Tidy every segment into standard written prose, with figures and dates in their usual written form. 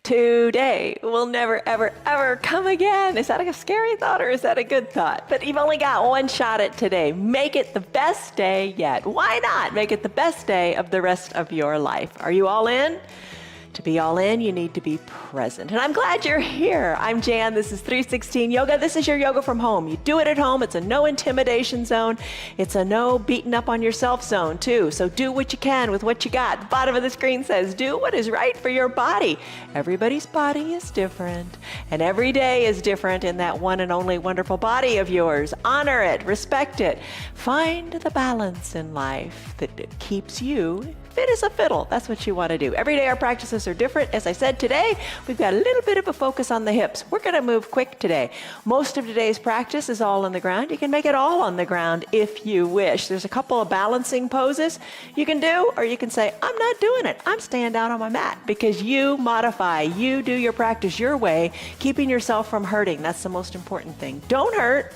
today will never, ever, ever come again. Is that a scary thought or is that a good thought? But you've only got one shot at today. Make it the best day yet. Why not make it the best day of the rest of your life? Are you all in? To be all in, you need to be present. And I'm glad you're here. I'm Jan. This is 316 Yoga. This is your yoga from home. You do it at home. It's a no intimidation zone. It's a no beating up on yourself zone too. So do what you can with what you got. The bottom of the screen says, do what is right for your body. Everybody's body is different. And every day is different in that one and only wonderful body of yours. Honor it. Respect it. Find the balance in life that keeps you fit as a fiddle. That's what you want to do. Every day our practices are different. As I said, today we've got a little bit of a focus on the hips. We're going to move quick today. Most of today's practice is all on the ground. You can make it all on the ground if you wish. There's a couple of balancing poses you can do, or you can say, I'm not doing it. I'm staying down on my mat, because you modify. You do your practice your way, keeping yourself from hurting. That's the most important thing. Don't hurt.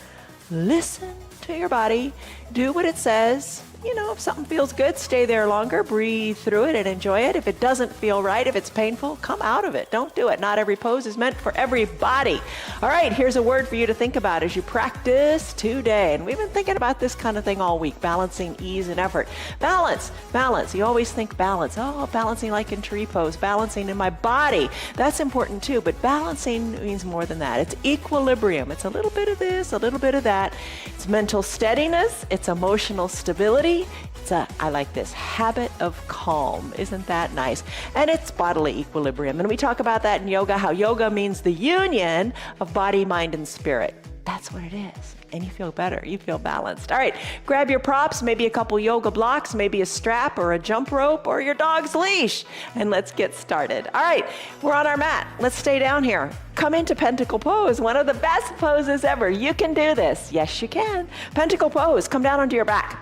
Listen to your body. Do what it says. You know, if something feels good, stay there longer, breathe through it and enjoy it. If it doesn't feel right, if it's painful, come out of it. Don't do it. Not every pose is meant for everybody. All right, here's a word for you to think about as you practice today. And we've been thinking about this kind of thing all week, balancing ease and effort. Balance, balance. You always think balance. Oh, balancing like in tree pose, balancing in my body. That's important too, but balancing means more than that. It's equilibrium. It's a little bit of this, a little bit of that. It's mental steadiness. It's emotional stability. It's I like this, habit of calm. Isn't that nice? And it's bodily equilibrium. And we talk about that in yoga, how yoga means the union of body, mind, and spirit. That's what it is. And you feel better. You feel balanced. All right, grab your props, maybe a couple yoga blocks, maybe a strap or a jump rope or your dog's leash, and let's get started. All right, we're on our mat. Let's stay down here. Come into pentacle pose, one of the best poses ever. You can do this. Yes, you can. Pentacle pose, come down onto your back.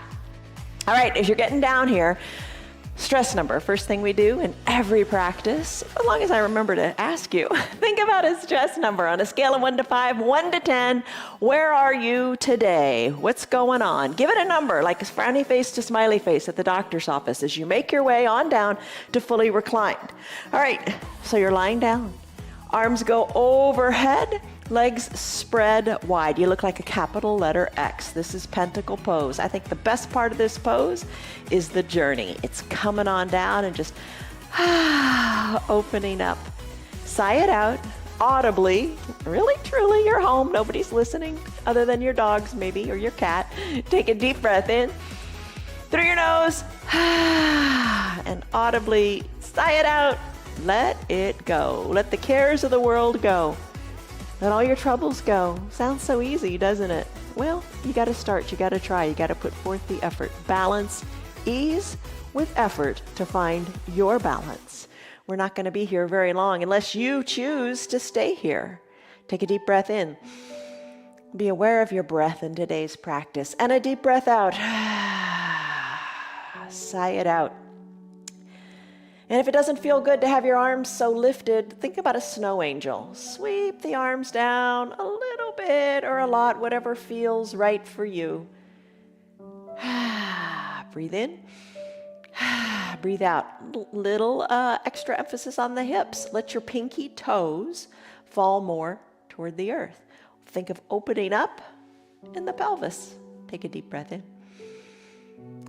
All right, as you're getting down here, stress number, first thing we do in every practice, as long as I remember to ask you, think about a stress number on a scale of 1 to 5, 1 to 10. Where are you today? What's going on? Give it a number, like a frowny face to smiley face at the doctor's office as you make your way on down to fully reclined. All right, so you're lying down. Arms go overhead. Legs spread wide. You look like a capital letter X. This is pentacle pose. I think the best part of this pose is the journey. It's coming on down and just opening up. Sigh it out audibly. Really, truly, you're home. Nobody's listening other than your dogs maybe, or your cat. Take a deep breath in through your nose and audibly sigh it out. Let it go. Let the cares of the world go. Let all your troubles go. Sounds so easy, doesn't it? Well, you got to start. You got to try. You got to put forth the effort. Balance ease with effort to find your balance. We're not going to be here very long unless you choose to stay here. Take a deep breath in. Be aware of your breath in today's practice. And a deep breath out. Sigh it out. And if it doesn't feel good to have your arms so lifted, think about a snow angel. Sweep the arms down a little bit or a lot, whatever feels right for you. Breathe in. Breathe out. Little extra emphasis on the hips. Let your pinky toes fall more toward the earth. Think of opening up in the pelvis. Take a deep breath in.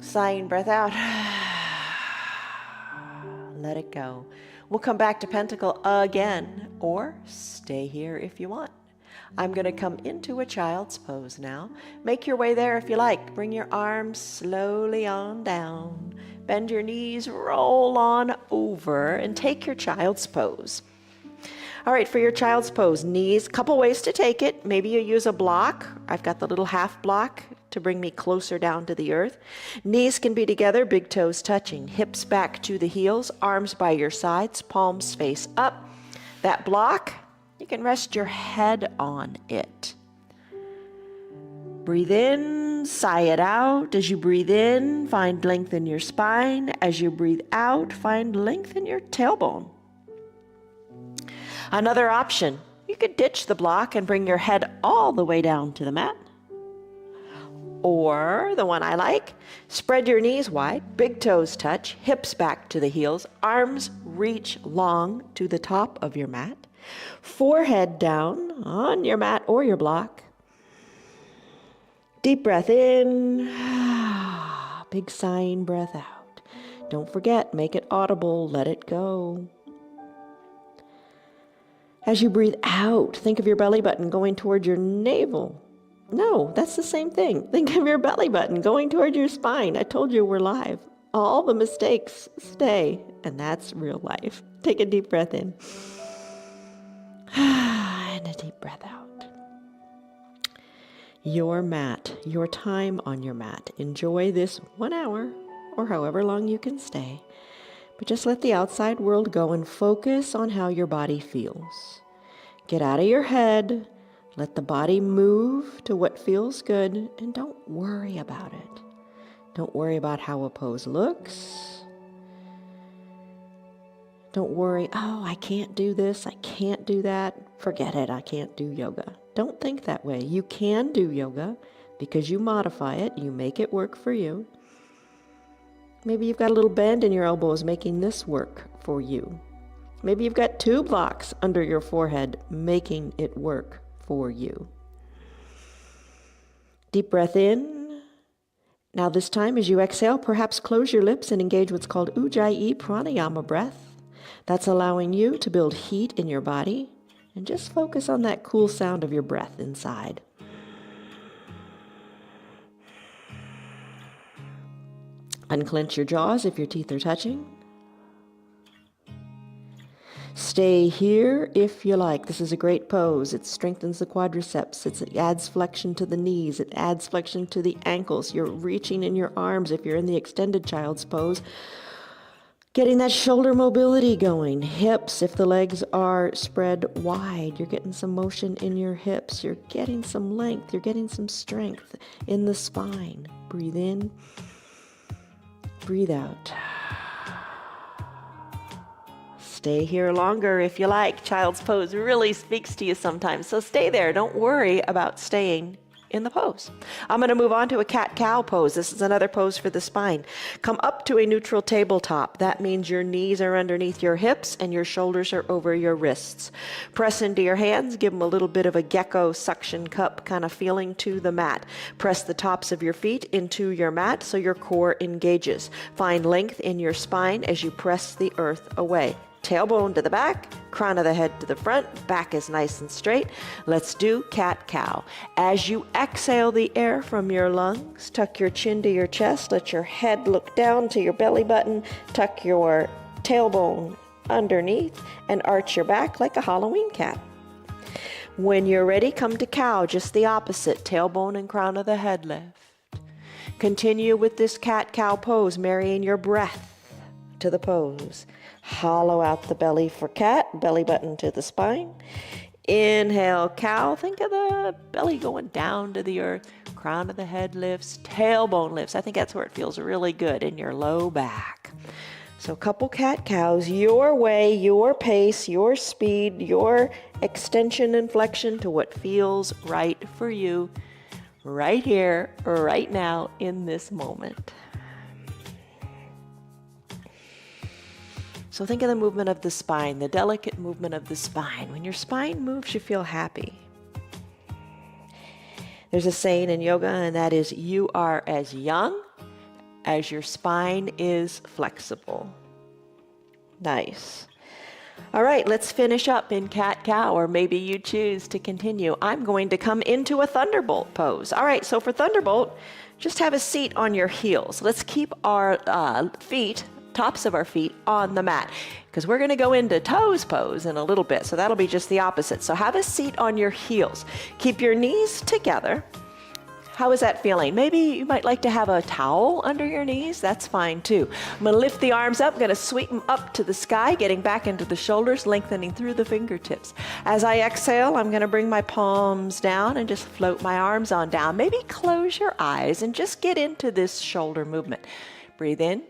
Sighing breath out. Let it go. We'll come back to pentacle again, or stay here if you want. I'm going to come into a child's pose now. Make your way there if you like. Bring your arms slowly on down. Bend your knees, roll on over, and take your child's pose. All right, for your child's pose, knees, couple ways to take it. Maybe you use a block. I've got the little half block to bring me closer down to the earth. Knees can be together, big toes touching, hips back to the heels, arms by your sides, palms face up. That block, you can rest your head on it. Breathe in, sigh it out. As you breathe in, find length in your spine. As you breathe out, find length in your tailbone. Another option, you could ditch the block and bring your head all the way down to the mat. Or the one I like, spread your knees wide, big toes touch, hips back to the heels, arms reach long to the top of your mat, forehead down on your mat or your block. Deep breath in, big sighing breath out. Don't forget, make it audible, let it go. As you breathe out, think of your belly button going toward your navel. No, that's the same thing. Think of your belly button going toward your spine. I told you we're live. All the mistakes stay, and that's real life. Take a deep breath in. And a deep breath out. Your mat, your time on your mat. Enjoy this 1 hour or however long you can stay. But just let the outside world go and focus on how your body feels. Get out of your head. Let the body move to what feels good, and don't worry about it. Don't worry about how a pose looks. Don't worry, oh, I can't do this, I can't do that. Forget it, I can't do yoga. Don't think that way. You can do yoga because you modify it, you make it work for you. Maybe you've got a little bend in your elbows making this work for you. Maybe you've got 2 blocks under your forehead making it work for you. Deep breath in. Now this time as you exhale, perhaps close your lips and engage what's called Ujjayi Pranayama breath. That's allowing you to build heat in your body and just focus on that cool sound of your breath inside. Unclench your jaws if your teeth are touching. Stay here if you like. This is a great pose. It strengthens the quadriceps. It adds flexion to the knees. It adds flexion to the ankles. You're reaching in your arms if you're in the extended child's pose. Getting that shoulder mobility going. Hips, if the legs are spread wide, you're getting some motion in your hips. You're getting some length. You're getting some strength in the spine. Breathe in. Breathe out. Stay here longer if you like. Child's pose really speaks to you sometimes, so stay there. Don't worry about staying in the pose. I'm going to move on to a cat-cow pose. This is another pose for the spine. Come up to a neutral tabletop. That means your knees are underneath your hips and your shoulders are over your wrists. Press into your hands. Give them a little bit of a gecko suction cup kind of feeling to the mat. Press the tops of your feet into your mat so your core engages. Find length in your spine as you press the earth away. Tailbone to the back, crown of the head to the front, back is nice and straight. Let's do cat-cow. As you exhale the air from your lungs, tuck your chin to your chest, let your head look down to your belly button, tuck your tailbone underneath, and arch your back like a Halloween cat. When you're ready, come to cow, just the opposite, tailbone and crown of the head lift. Continue with this cat-cow pose, marrying your breath to the pose. Hollow out the belly for cat, belly button to the spine. Inhale, cow. Think of the belly going down to the earth. Crown of the head lifts, tailbone lifts. I think that's where it feels really good in your low back. So a couple cat-cows, your way, your pace, your speed, your extension and flexion to what feels right for you right here, right now, in this moment. So think of the movement of the spine, the delicate movement of the spine. When your spine moves, you feel happy. There's a saying in yoga, and that is, you are as young as your spine is flexible. Nice. All right, let's finish up in cat-cow, or maybe you choose to continue. I'm going to come into a thunderbolt pose. All right, so for thunderbolt, just have a seat on your heels. Let's keep our feet, tops of our feet, on the mat, because we're going to go into toes pose in a little bit, so that'll be just the opposite. So have a seat on your heels. Keep your knees together. How is that feeling? Maybe you might like to have a towel under your knees. That's fine too. I'm going to lift the arms up. I'm going to sweep them up to the sky, getting back into the shoulders, lengthening through the fingertips. As I exhale, I'm going to bring my palms down and just float my arms on down. Maybe close your eyes and just get into this shoulder movement. Breathe in.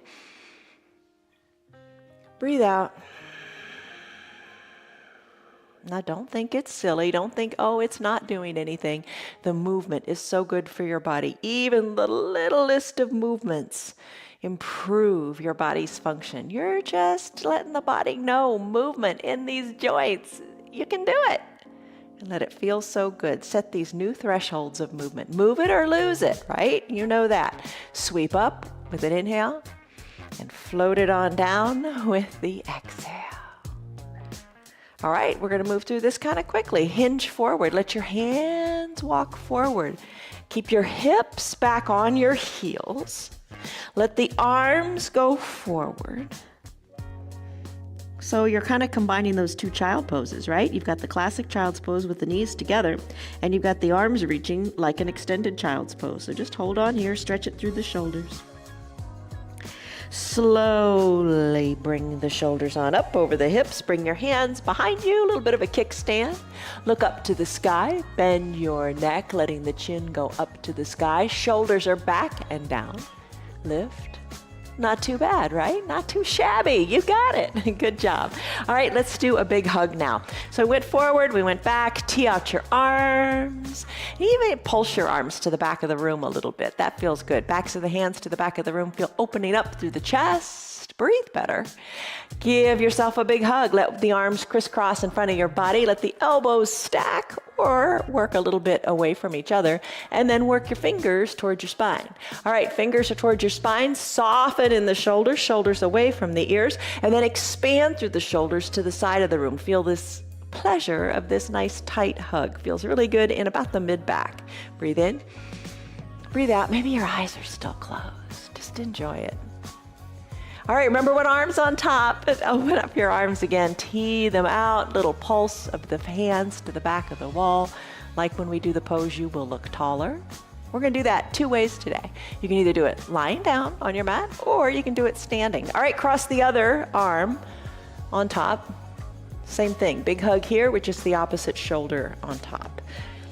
Breathe out. Now, don't think it's silly. Don't think, oh, it's not doing anything. The movement is so good for your body. Even the littlest of movements improve your body's function. You're just letting the body know movement in these joints. You can do it. And let it feel so good. Set these new thresholds of movement. Move it or lose it, right? You know that. Sweep up with an inhale and float it on down with the exhale. All right, we're going to move through this kind of quickly. Hinge forward. Let your hands walk forward. Keep your hips back on your heels. Let the arms go forward. So you're kind of combining those two child poses, right? You've got the classic child's pose with the knees together, and you've got the arms reaching like an extended child's pose. So just hold on here, stretch it through the shoulders. Slowly bring the shoulders on up over the hips. Bring your hands behind you, a little bit of a kickstand. Look up to the sky. Bend your neck, letting the chin go up to the sky. Shoulders are back and down. Lift. Not too bad, right? Not too shabby. You got it. Good job. All right, let's do a big hug now. So we went forward, we went back, tee out your arms. Even pulse your arms to the back of the room a little bit. That feels good. Backs of the hands to the back of the room feel opening up through the chest. Breathe better. Give yourself a big hug. Let the arms crisscross in front of your body. Let the elbows stack or work a little bit away from each other, and then work your fingers towards your spine. All right, fingers are towards your spine. Soften in the shoulders, shoulders away from the ears, and then expand through the shoulders to the side of the room. Feel this pleasure of this nice tight hug. Feels really good in about the mid-back. Breathe in, breathe out. Maybe your eyes are still closed. Just enjoy it. All right, remember when arms on top, open up your arms again, tee them out, little pulse of the hands to the back of the wall. Like when we do the pose, you will look taller. We're gonna do that two ways today. You can either do it lying down on your mat, or you can do it standing. All right, cross the other arm on top. Same thing, big hug here, which is the opposite shoulder on top.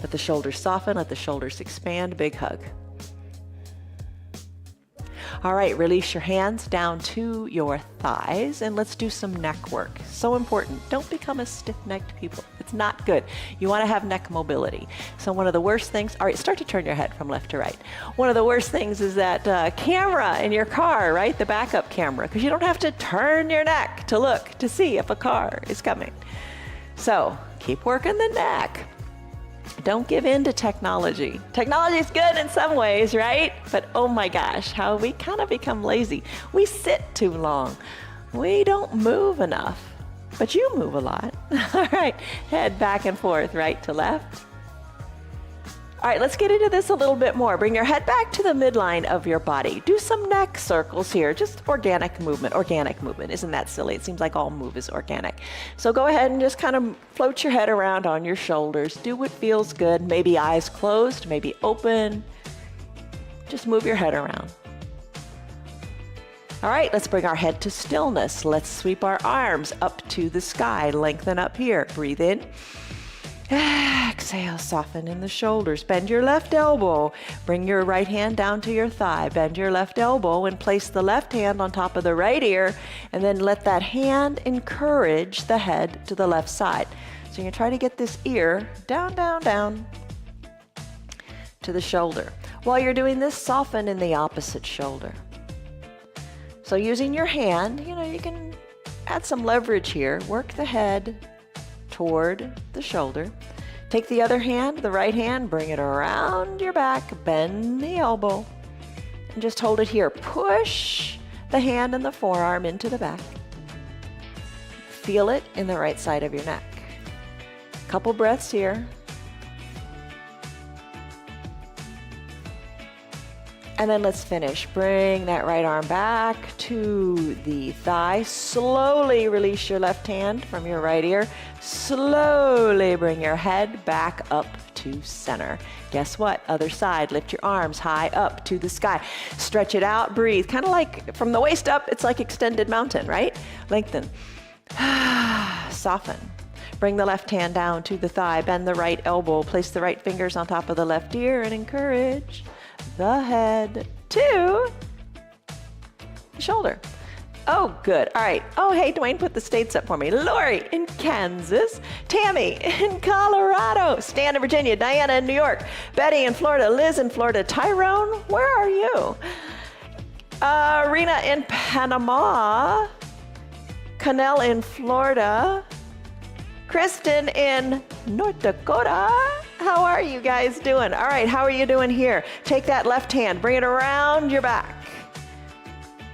Let the shoulders soften, let the shoulders expand, big hug. All right, release your hands down to your thighs, and let's do some neck work. So important. Don't become a stiff-necked people. It's not good. You want to have neck mobility. So one of the worst things, all right, start to turn your head from left to right. One of the worst things is that camera in your car, right? The backup camera, because you don't have to turn your neck to look to see if a car is coming. So keep working the neck. Don't give in to technology. Technology is good in some ways, right? But oh my gosh, how we kind of become lazy. We sit too long. We don't move enough, but you move a lot. All right, head back and forth, right to left. All right, let's get into this a little bit more. Bring your head back to the midline of your body. Do some neck circles here, just organic movement. Organic movement, isn't that silly? It seems like all move is organic. So go ahead and just kind of float your head around on your shoulders. Do what feels good. Maybe eyes closed, maybe open. Just move your head around. All right, let's bring our head to stillness. Let's sweep our arms up to the sky. Lengthen up here. Breathe in. Exhale, soften in the shoulders. Bend your left elbow. Bring your right hand down to your thigh. Bend your left elbow and place the left hand on top of the right ear, and then let that hand encourage the head to the left side. So you're gonna try to get this ear down, down, down to the shoulder. While you're doing this, soften in the opposite shoulder. So using your hand, you can add some leverage here. Work the head toward the shoulder. Take the other hand, the right hand, bring it around your back, bend the elbow, and just hold it here. Push the hand and the forearm into the back. Feel it in the right side of your neck. Couple breaths here. And then let's finish. Bring that right arm back to the thigh. Slowly release your left hand from your right ear. Slowly bring your head back up to center. Guess what? Other side. Lift your arms high up to the sky. Stretch it out. Breathe. Kind of like from the waist up, it's like extended mountain, right? Lengthen. Soften. Bring the left hand down to the thigh. Bend the right elbow. Place the right fingers on top of the left ear and encourage the head to the shoulder. Oh, good. All right. Oh, hey, Dwayne put the states up for me. Lori in Kansas. Tammy in Colorado. Stan in Virginia. Diana in New York. Betty in Florida. Liz in Florida. Tyrone, where are you? Rena in Panama. Cannell in Florida. Kristen in North Dakota. How are you guys doing? All right, how are you doing here? Take that left hand, bring it around your back.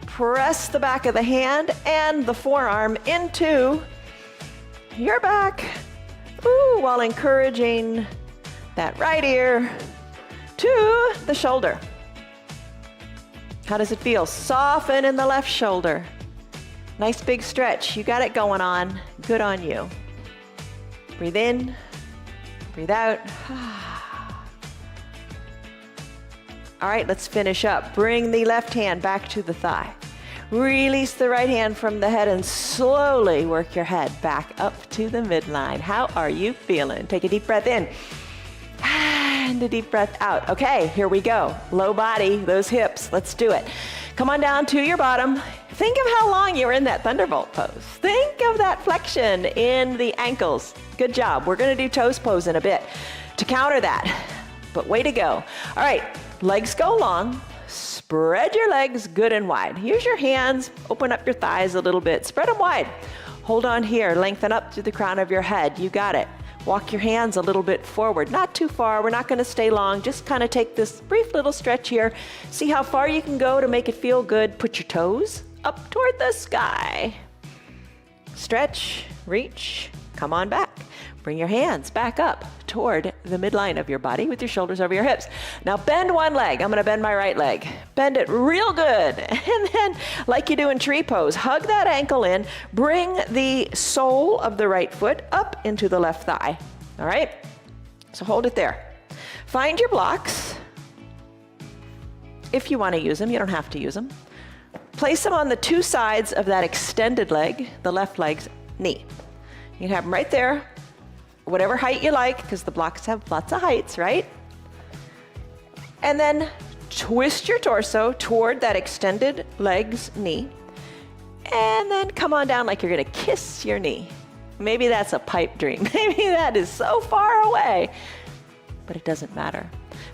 Press the back of the hand and the forearm into your back. Ooh, while encouraging that right ear to the shoulder. How does it feel? Soften in the left shoulder. Nice big stretch. You got it going on. Good on you. Breathe in, breathe out. All right, let's finish up. Bring the left hand back to the thigh. Release the right hand from the head and slowly work your head back up to the midline. How are you feeling? Take a deep breath in and a deep breath out. Okay, here we go. Low body, those hips. Let's do it. Come on down to your bottom. Think of how long you were in that thunderbolt pose. Think of that flexion in the ankles. Good job. We're going to do toes pose in a bit to counter that, but way to go. All right, legs go long. Spread your legs good and wide. Use your hands, open up your thighs a little bit. Spread them wide. Hold on here, lengthen up to the crown of your head. You got it. Walk your hands a little bit forward, not too far. We're not going to stay long. Just kind of take this brief little stretch here. See how far you can go to make it feel good. Put your toes up toward the sky. Stretch, reach, come on back. Bring your hands back up toward the midline of your body with your shoulders over your hips. Now bend one leg. I'm going to bend my right leg. Bend it real good. And then, like you do in tree pose, hug that ankle in. Bring the sole of the right foot up into the left thigh. All right? So hold it there. Find your blocks. If you want to use them, you don't have to use them. Place them on the two sides of that extended leg, the left leg's knee. You can have them right there. Whatever height you like, because the blocks have lots of heights, right? And then twist your torso toward that extended leg's knee. And then come on down like you're gonna kiss your knee. Maybe that's a pipe dream. Maybe that is so far away, but it doesn't matter.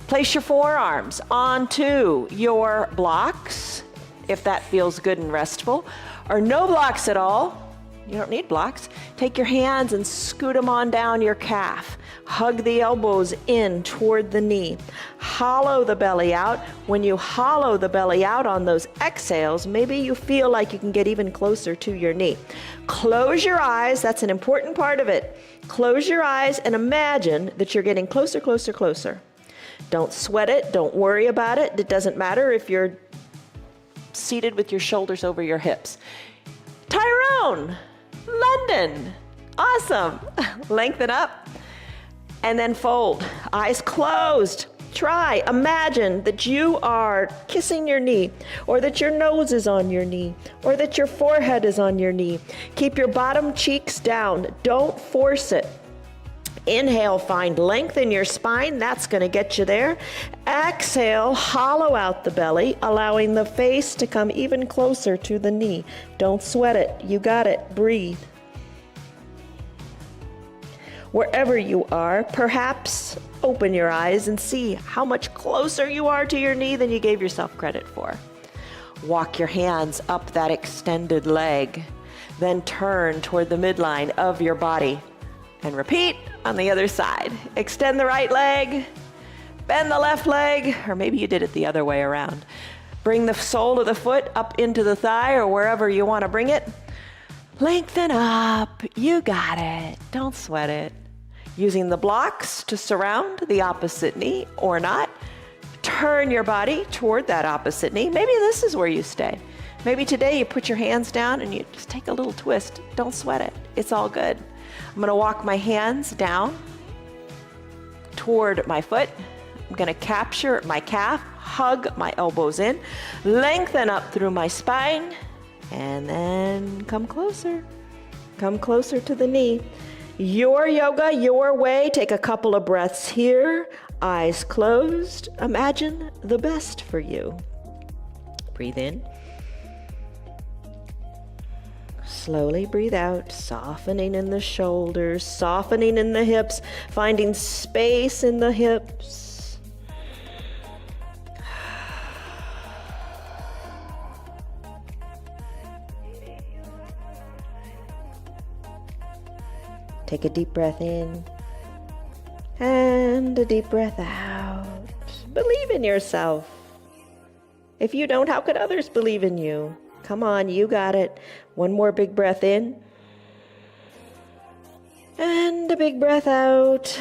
Place your forearms onto your blocks, if that feels good and restful, or no blocks at all. You don't need blocks. Take your hands and scoot them on down your calf. Hug the elbows in toward the knee. Hollow the belly out. When you hollow the belly out on those exhales, maybe you feel like you can get even closer to your knee. Close your eyes. That's an important part of it. Close your eyes and imagine that you're getting closer, closer, closer. Don't sweat it. Don't worry about it. It doesn't matter if you're seated with your shoulders over your hips. Tyrone! London. Awesome. Lengthen up and then fold. Eyes closed. Try. Imagine that you are kissing your knee, or that your nose is on your knee, or that your forehead is on your knee. Keep your bottom cheeks down. Don't force it. Inhale, find length in your spine. That's going to get you there. Exhale, hollow out the belly, allowing the face to come even closer to the knee. Don't sweat it. You got it. Breathe. Wherever you are, perhaps open your eyes and see how much closer you are to your knee than you gave yourself credit for. Walk your hands up that extended leg, then turn toward the midline of your body. And repeat on the other side. Extend the right leg, bend the left leg, or maybe you did it the other way around. Bring the sole of the foot up into the thigh or wherever you want to bring it. Lengthen up. You got it. Don't sweat it. Using the blocks to surround the opposite knee or not. Turn your body toward that opposite knee. Maybe this is where you stay. Maybe today you put your hands down and you just take a little twist. Don't sweat it. It's all good. I'm going to walk my hands down toward my foot. I'm going to capture my calf, hug my elbows in, lengthen up through my spine, and then come closer. Come closer to the knee. Your yoga, your way. Take a couple of breaths here. Eyes closed. Imagine the best for you. Breathe in. Slowly breathe out, softening in the shoulders, softening in the hips, finding space in the hips. Take a deep breath in and a deep breath out. Believe in yourself. If you don't, how could others believe in you? Come on, you got it. One more big breath in. And a big breath out.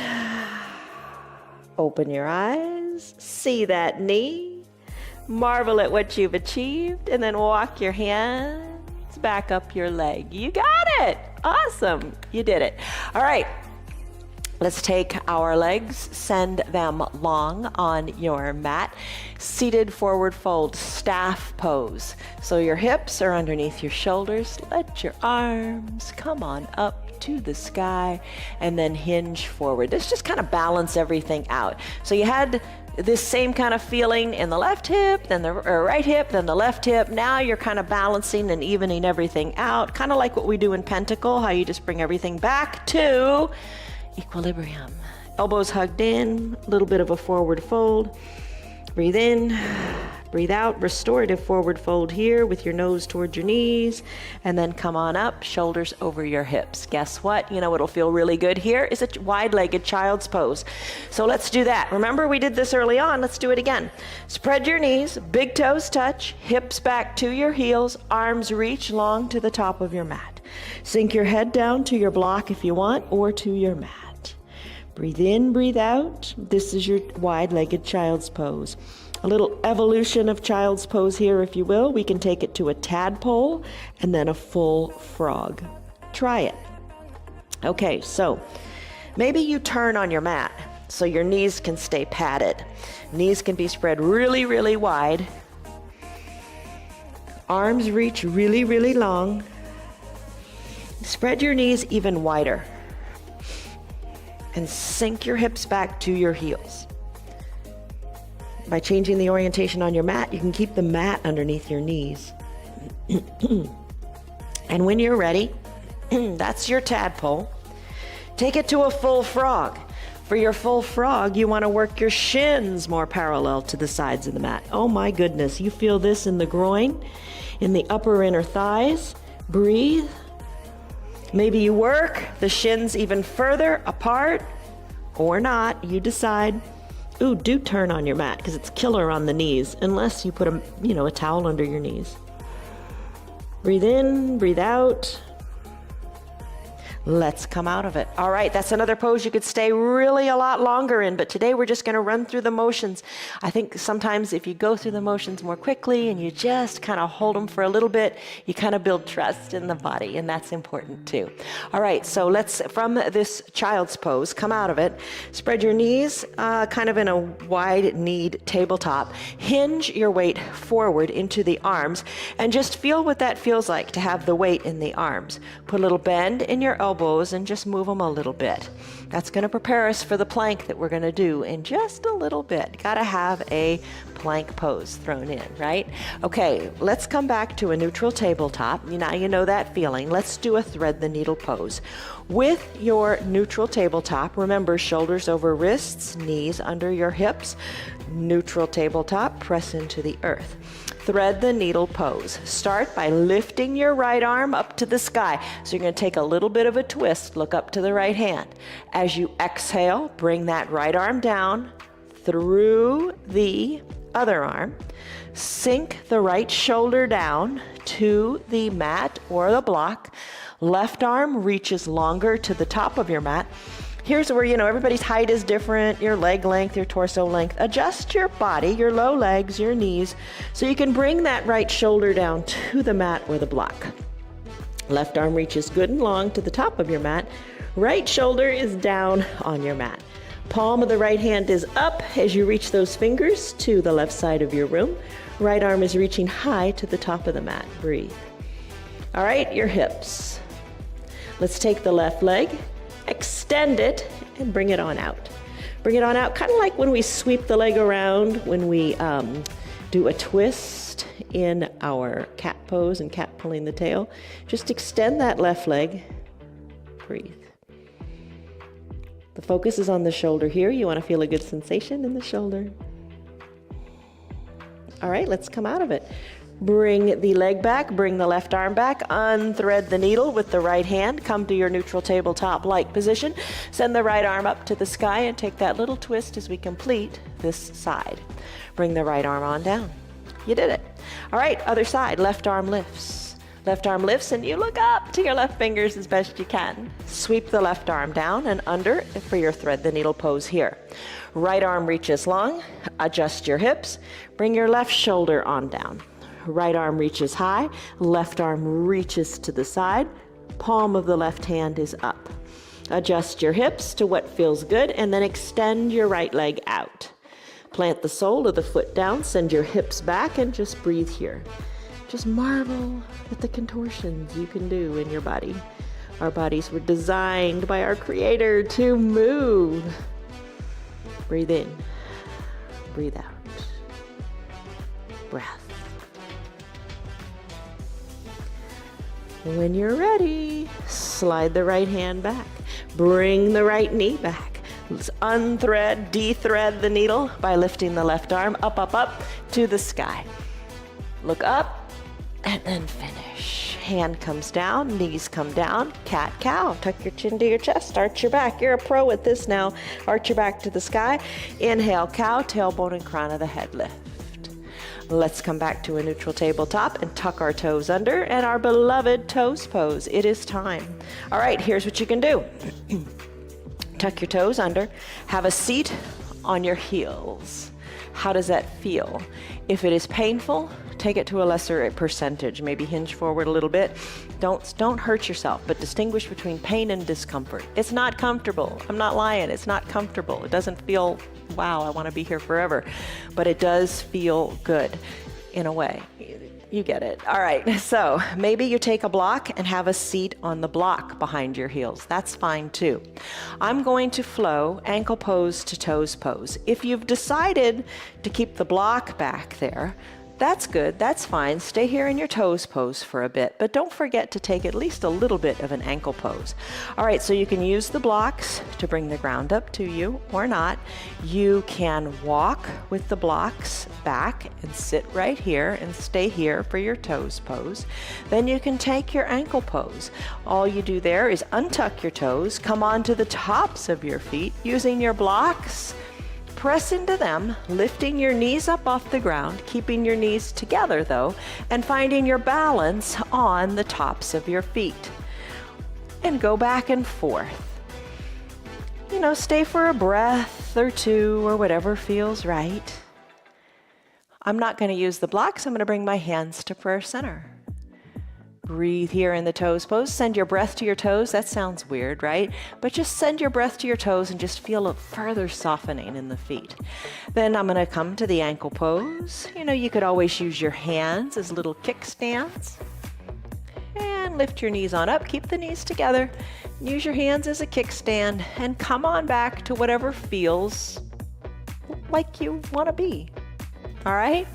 Open your eyes. See that knee. Marvel at what you've achieved. And then walk your hands back up your leg. You got it. Awesome. You did it. All right. Let's take our legs, send them long on your mat. Seated forward fold, staff pose. So your hips are underneath your shoulders. Let your arms come on up to the sky and then hinge forward. This just kind of balance everything out. So you had this same kind of feeling in the left hip, then the right hip, then the left hip. Now you're kind of balancing and evening everything out, kind of like what we do in Pentacle, how you just bring everything back to equilibrium. Elbows hugged in, a little bit of a forward fold. Breathe in, breathe out, restorative forward fold here with your nose towards your knees, and then come on up, shoulders over your hips. Guess what? You know what'll feel really good here is a wide-legged child's pose. So let's do that. Remember we did this early on, let's do it again. Spread your knees, big toes touch, hips back to your heels, arms reach long to the top of your mat. Sink your head down to your block if you want, or to your mat. Breathe in, breathe out. This is your wide-legged child's pose. A little evolution of child's pose here, if you will. We can take it to a tadpole and then a full frog. Try it. Okay, so maybe you turn on your mat so your knees can stay padded. Knees can be spread really, really wide. Arms reach really, really long. Spread your knees even wider. And sink your hips back to your heels. By changing the orientation on your mat, you can keep the mat underneath your knees. And when you're ready, that's your tadpole. Take it to a full frog. For your full frog, you want to work your shins more parallel to the sides of the mat. Oh my goodness, you feel this in the groin, in the upper inner thighs. Breathe. Maybe you work the shins even further apart or not, you decide. Ooh, do turn on your mat because it's killer on the knees unless you put a towel under your knees. Breathe in, breathe out. Let's come out of it. All right, that's another pose you could stay really a lot longer in, but today we're just going to run through the motions. I think sometimes if you go through the motions more quickly and you just kind of hold them for a little bit, you kind of build trust in the body, and that's important too. All right, so let's, from this child's pose, come out of it. Spread your knees kind of in a wide-kneed tabletop. Hinge your weight forward into the arms, and just feel what that feels like to have the weight in the arms. Put a little bend in your elbows and just move them a little bit. That's going to prepare us for the plank that we're going to do in just a little bit. Got to have a plank pose thrown in, right? Okay, let's come back to a neutral tabletop. Now you know that feeling. Let's do a thread the needle pose. With your neutral tabletop, remember shoulders over wrists, knees under your hips. Neutral tabletop, press into the earth. Thread the needle pose. Start by lifting your right arm up to the sky. So you're going to take a little bit of a twist, look up to the right hand. As you exhale, bring that right arm down through the other arm. Sink the right shoulder down to the mat or the block. Left arm reaches longer to the top of your mat. Here's where, everybody's height is different, your leg length, your torso length. Adjust your body, your low legs, your knees, so you can bring that right shoulder down to the mat or the block. Left arm reaches good and long to the top of your mat. Right shoulder is down on your mat. Palm of the right hand is up as you reach those fingers to the left side of your room. Right arm is reaching high to the top of the mat. Breathe. All right, your hips. Let's take the left leg, extend it, and bring it on out. Bring it on out, kind of like when we sweep the leg around, when we do a twist in our cat pose and cat pulling the tail. Just extend that left leg. Breathe. The focus is on the shoulder here. You want to feel a good sensation in the shoulder. All right, let's come out of it. Bring the leg back, bring the left arm back, unthread the needle with the right hand, come to your neutral tabletop-like position, send the right arm up to the sky and take that little twist as we complete this side. Bring the right arm on down. You did it. All right, other side, left arm lifts. Left arm lifts and you look up to your left fingers as best you can. Sweep the left arm down and under for your thread the needle pose here. Right arm reaches long, adjust your hips, bring your left shoulder on down. Right arm reaches high, left arm reaches to the side, palm of the left hand is up. Adjust your hips to what feels good and then extend your right leg out. Plant the sole of the foot down, send your hips back and just breathe here. Just marvel at the contortions you can do in your body. Our bodies were designed by our Creator to move. Breathe in, breathe out. Breath. When you're ready, slide the right hand back. Bring the right knee back. Let's unthread, de-thread the needle by lifting the left arm up, up, up to the sky. Look up and then finish. Hand comes down, knees come down, cat, cow. Tuck your chin to your chest, arch your back. You're a pro at this now. Arch your back to the sky. Inhale, cow, tailbone and crown of the head lift. Let's come back to a neutral tabletop and tuck our toes under and our beloved toes pose. It is time. All right, here's what you can do. Tuck your toes under. Have a seat on your heels. How does that feel? If it is painful, take it to a lesser percentage. Maybe hinge forward a little bit. Don't hurt yourself, but distinguish between pain and discomfort. It's not comfortable. I'm not lying. It's not comfortable. It doesn't feel, wow, I want to be here forever. But it does feel good in a way. You get it. All right, so maybe you take a block and have a seat on the block behind your heels. That's fine too. I'm going to flow ankle pose to toes pose. If you've decided to keep the block back there, that's good, that's fine. Stay here in your toes pose for a bit, but don't forget to take at least a little bit of an ankle pose. All right, so you can use the blocks to bring the ground up to you or not. You can walk with the blocks back and sit right here and stay here for your toes pose. Then you can take your ankle pose. All you do there is untuck your toes, come onto the tops of your feet using your blocks. Press into them, lifting your knees up off the ground, keeping your knees together though, and finding your balance on the tops of your feet. And go back and forth. You know, stay for a breath or two or whatever feels right. I'm not going to use the blocks. I'm going to bring my hands to prayer center. Breathe here in the toes pose. Send your breath to your toes. That sounds weird, right? But just send your breath to your toes and just feel a further softening in the feet. Then I'm going to come to the ankle pose. You know, you could always use your hands as little kickstands. And lift your knees on up. Keep the knees together. Use your hands as a kickstand and come on back to whatever feels like you want to be. All right?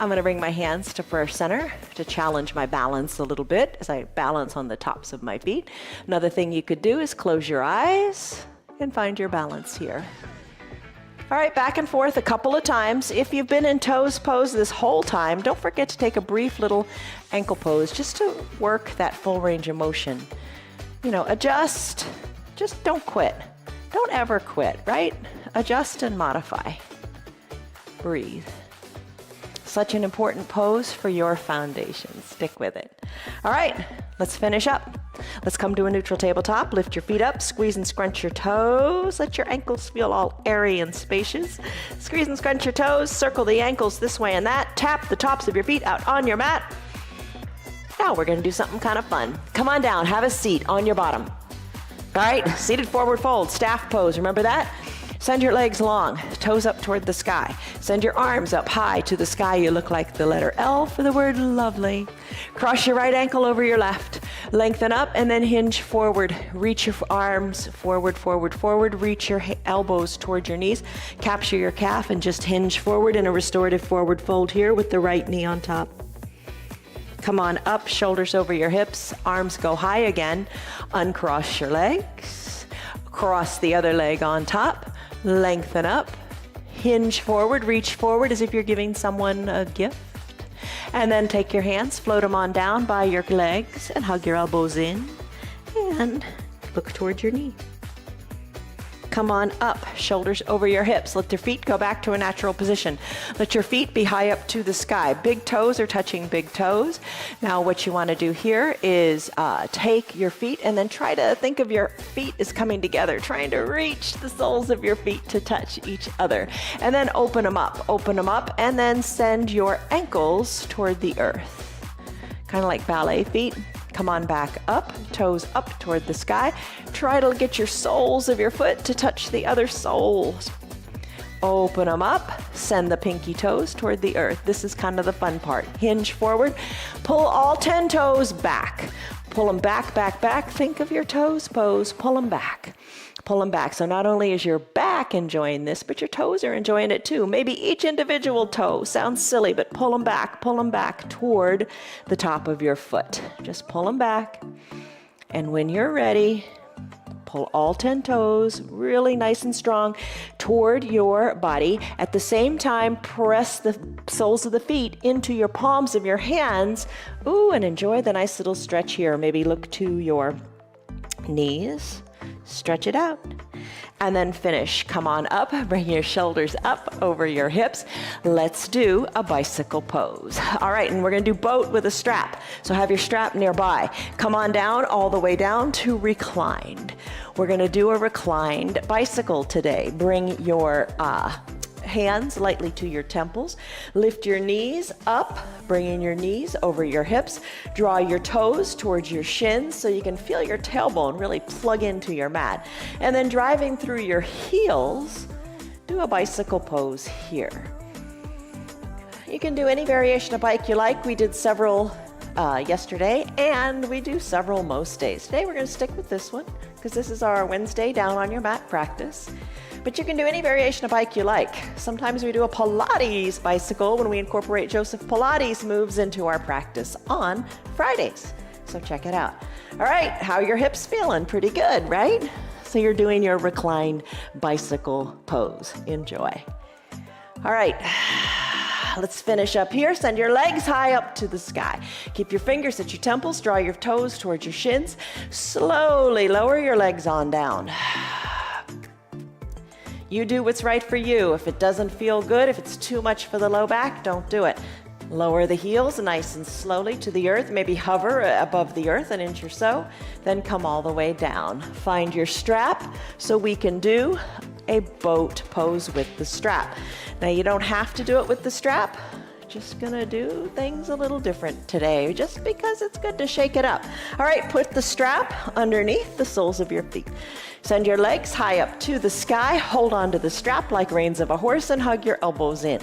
I'm going to bring my hands to prayer center to challenge my balance a little bit as I balance on the tops of my feet. Another thing you could do is close your eyes and find your balance here. All right, back and forth a couple of times. If you've been in toes pose this whole time, don't forget to take a brief little ankle pose just to work that full range of motion. You know, adjust, just don't quit. Don't ever quit, right? Adjust and modify. Breathe. Such an important pose for your foundation. Stick with it. All right, let's finish up. Let's come to a neutral tabletop. Lift your feet up, squeeze and scrunch your toes. Let your ankles feel all airy and spacious. Squeeze and scrunch your toes, circle the ankles this way and that. Tap the tops of your feet out on your mat. Now we're gonna do something kind of fun. Come on down, have a seat on your bottom. All right, seated forward fold, staff pose, remember that? Send your legs long, toes up toward the sky. Send your arms up high to the sky. You look like the letter L for the word lovely. Cross your right ankle over your left. Lengthen up and then hinge forward. Reach your arms forward, forward, forward. Reach your elbows toward your knees. Capture your calf and just hinge forward in a restorative forward fold here with the right knee on top. Come on up, shoulders over your hips. Arms go high again. Uncross your legs. Cross the other leg on top. Lengthen up, hinge forward, reach forward as if you're giving someone a gift. And then take your hands, float them on down by your legs and hug your elbows in and look toward your knee. Come on up, shoulders over your hips. Let your feet go back to a natural position. Let your feet be high up to the sky. Big toes are touching big toes. Now what you want to do here is take your feet and then try to think of your feet as coming together, trying to reach the soles of your feet to touch each other. And then open them up, and then send your ankles toward the earth. Kind of like ballet feet. Come on back up, toes up toward the sky. Try to get your soles of your foot to touch the other soles. Open them up, send the pinky toes toward the earth. This is kind of the fun part. Hinge forward, pull all 10 toes back. Pull them back, back, back. Think of your toes pose, pull them back. Pull them back. So not only is your back enjoying this, but your toes are enjoying it too. Maybe each individual toe sounds silly, but pull them back toward the top of your foot. Just pull them back. And when you're ready, pull all 10 toes really nice and strong toward your body. At the same time, press the soles of the feet into your palms of your hands. Ooh, and enjoy the nice little stretch here. Maybe look to your knees. Stretch it out. And then finish. Come on up, bring your shoulders up over your hips. Let's do a bicycle pose. All right, and we're gonna do boat with a strap. So have your strap nearby. Come on down, all the way down to reclined. We're gonna do a reclined bicycle today. Bring your hands lightly to your temples. Lift your knees up, bringing your knees over your hips. Draw your toes towards your shins so you can feel your tailbone really plug into your mat. And then driving through your heels, do a bicycle pose here. You can do any variation of bike you like. We did several yesterday, and we do several most days. Today we're going to stick with this one because this is our Wednesday down on your mat practice. But you can do any variation of bike you like. Sometimes we do a Pilates bicycle when we incorporate Joseph Pilates moves into our practice on Fridays. So check it out. All right, how are your hips feeling? Pretty good, right? So you're doing your reclined bicycle pose. Enjoy. All right, let's finish up here. Send your legs high up to the sky. Keep your fingers at your temples. Draw your toes towards your shins. Slowly lower your legs on down. You do what's right for you. If it doesn't feel good, if it's too much for the low back, don't do it. Lower the heels nice and slowly to the earth. Maybe hover above the earth an inch or so. Then come all the way down. Find your strap so we can do a boat pose with the strap. Now you don't have to do it with the strap. Just gonna do things a little different today, just because it's good to shake it up. All right, put the strap underneath the soles of your feet. Send your legs high up to the sky. Hold on to the strap like reins of a horse and hug your elbows in.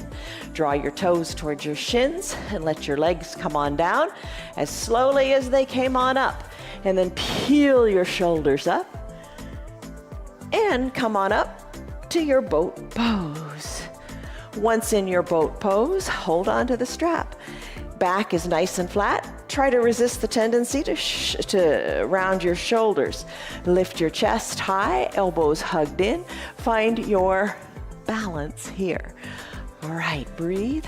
Draw your toes towards your shins and let your legs come on down as slowly as they came on up. And then peel your shoulders up and come on up to your boat pose. Once in your boat pose, hold on to the strap. Back is nice and flat. Try to resist the tendency to round your shoulders. Lift your chest high, elbows hugged in. Find your balance here. All right, breathe.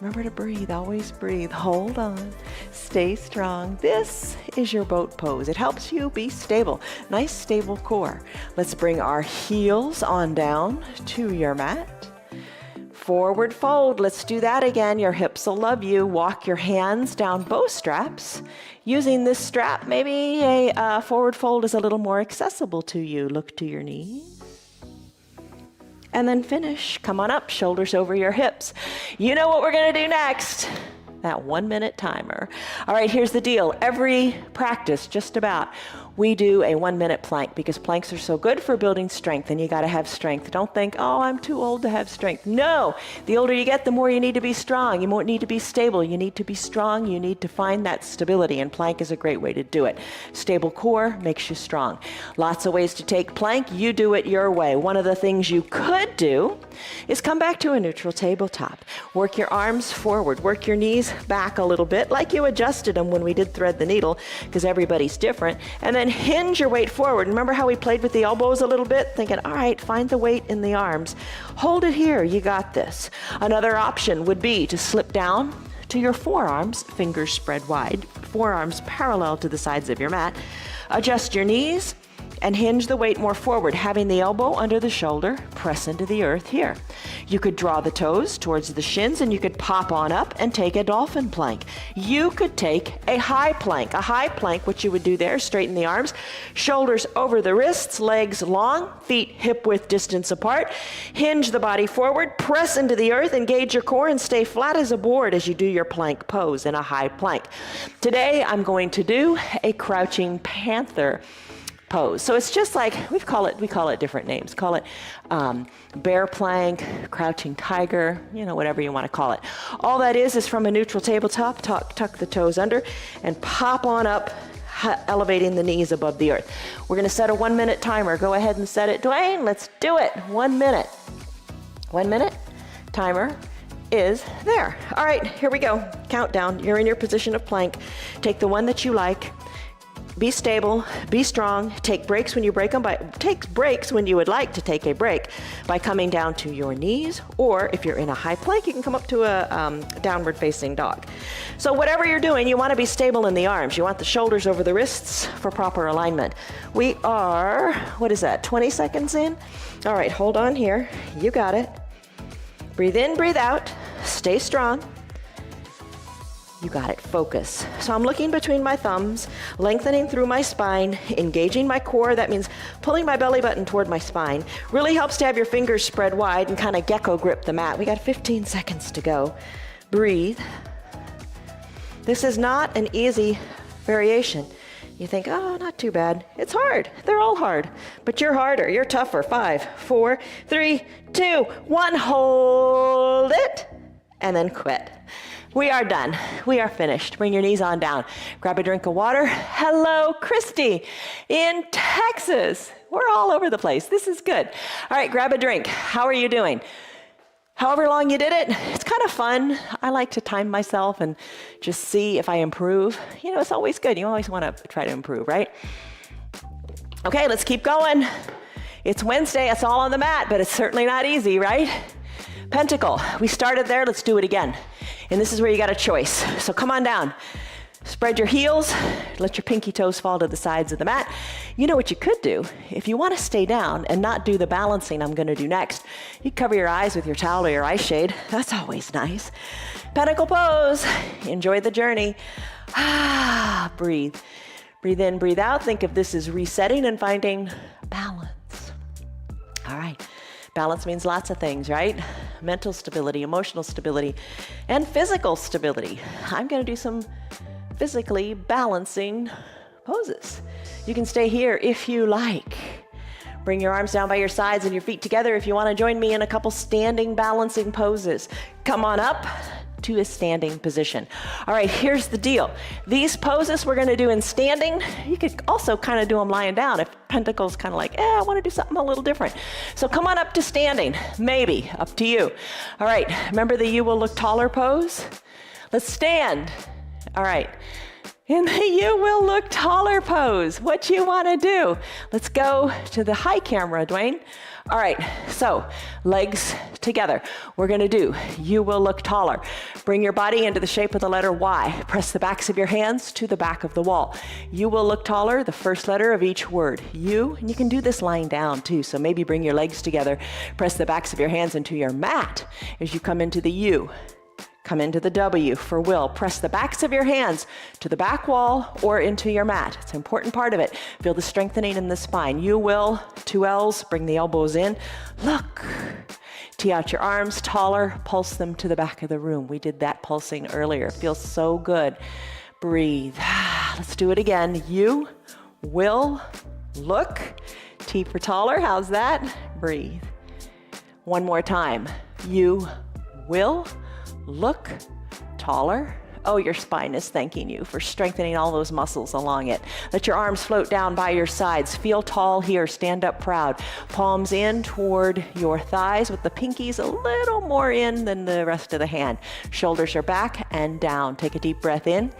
Remember to breathe, always breathe. Hold on, stay strong. This is your boat pose. It helps you be stable. Nice stable core. Let's bring our heels on down to your mat. Forward fold, let's do that again. Your hips will love you. Walk your hands down both straps. Using this strap, maybe a forward fold is a little more accessible to you. Look to your knees. And then finish. Come on up, shoulders over your hips. You know what we're gonna do next. That 1 minute timer. All right, here's the deal. Every practice, just about, we do a 1-minute plank because planks are so good for building strength, and you got to have strength. Don't think, oh, I'm too old to have strength. No, the older you get, the more you need to be strong. You won't need to be stable. You need to be strong. You need to find that stability, and plank is a great way to do it. Stable core makes you strong. Lots of ways to take plank. You do it your way. One of the things you could do is come back to a neutral tabletop. Work your arms forward. Work your knees back a little bit, like you adjusted them when we did thread the needle, because everybody's different. And then hinge your weight forward. Remember how we played with the elbows a little bit? Thinking, all right, find the weight in the arms. Hold it here. You got this. Another option would be to slip down to your forearms, fingers spread wide, forearms parallel to the sides of your mat. Adjust your knees and hinge the weight more forward, having the elbow under the shoulder, press into the earth here. You could draw the toes towards the shins, and you could pop on up and take a dolphin plank. You could take a high plank. A high plank, what you would do there, straighten the arms, shoulders over the wrists, legs long, feet hip width distance apart. Hinge the body forward, press into the earth, engage your core, and stay flat as a board as you do your plank pose in a high plank. Today, I'm going to do a crouching panther pose. So it's just like, we call it different names. Call it bear plank, crouching tiger, whatever you want to call it. All that is from a neutral tabletop. Tuck the toes under and pop on up, elevating the knees above the earth. We're going to set a 1-minute timer. Go ahead and set it. Dwayne, let's do it. 1 minute. 1 minute. Timer is there. All right, here we go. Countdown. You're in your position of plank. Take the one that you like. Be stable, be strong, take breaks when you break them, take breaks when you would like to take a break by coming down to your knees, or if you're in a high plank, you can come up to a downward facing dog. So whatever you're doing, you want to be stable in the arms. You want the shoulders over the wrists for proper alignment. We are, 20 seconds in? All right, hold on here. You got it. Breathe in, breathe out, stay strong. You got it. Focus. So I'm looking between my thumbs, lengthening through my spine, engaging my core. That means pulling my belly button toward my spine. Really helps to have your fingers spread wide and kind of gecko grip the mat. We got 15 seconds to go. Breathe. This is not an easy variation. You think, oh, not too bad. It's hard. They're all hard. But you're harder. You're tougher. 5, 4, 3, 2, 1. Hold it. And then quit. We are done. We are finished. Bring your knees on down. Grab a drink of water. Hello, Christy in Texas. We're all over the place. This is good. All right, grab a drink. How are you doing? However long you did it, it's kind of fun. I like to time myself and just see if I improve. It's always good. You always want to try to improve, right? Okay, let's keep going. It's Wednesday. It's all on the mat, but it's certainly not easy, right? Pentacle. We started there. Let's do it again. And this is where you got a choice. So come on down. Spread your heels. Let your pinky toes fall to the sides of the mat. You know what you could do? If you want to stay down and not do the balancing I'm going to do next, you cover your eyes with your towel or your eye shade. That's always nice. Pentacle pose. Enjoy the journey. Breathe. Breathe in, breathe out. Think of this as resetting and finding balance. All right. Balance means lots of things, right? Mental stability, emotional stability, and physical stability. I'm going to do some physically balancing poses. You can stay here if you like. Bring your arms down by your sides and your feet together if you want to join me in a couple standing balancing poses. Come on up to a standing position. All right, here's the deal. These poses we're going to do in standing. You could also kind of do them lying down if Pentacle's kind of like, I want to do something a little different. So come on up to standing. Maybe. Up to you. All right, remember the you will look taller pose? Let's stand. All right. In the you will look taller pose, what you want to do? Let's go to the high camera, Dwayne. All right, so legs together. We're going to do you will look taller. Bring your body into the shape of the letter Y. Press the backs of your hands to the back of the wall. You will look taller, the first letter of each word. You, and you can do this lying down too, so maybe bring your legs together. Press the backs of your hands into your mat as you come into the U. Come into the W for will. Press the backs of your hands to the back wall or into your mat. It's an important part of it. Feel the strengthening in the spine. You will, 2 L's, bring the elbows in. Look. Tee out your arms taller, pulse them to the back of the room. We did that pulsing earlier. It feels so good. Breathe. Let's do it again. You will look. T for taller, how's that? Breathe. One more time. You will look taller. Oh, your spine is thanking you for strengthening all those muscles along it. Let your arms float down by your sides. Feel tall here. Stand up proud. Palms in toward your thighs with the pinkies a little more in than the rest of the hand. Shoulders are back and down. Take a deep breath in.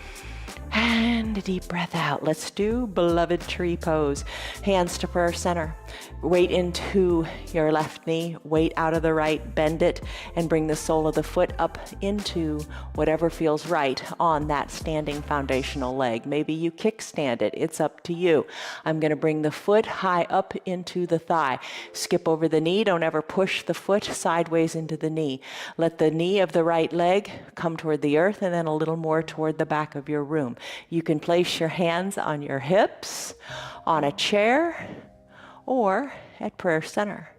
And a deep breath out. Let's do beloved tree pose. Hands to prayer center. Weight into your left knee, weight out of the right, bend it, and bring the sole of the foot up into whatever feels right on that standing foundational leg. Maybe you kickstand it. It's up to you. I'm going to bring the foot high up into the thigh. Skip over the knee. Don't ever push the foot sideways into the knee. Let the knee of the right leg come toward the earth and then a little more toward the back of your room. You can place your hands on your hips, on a chair, or at prayer center.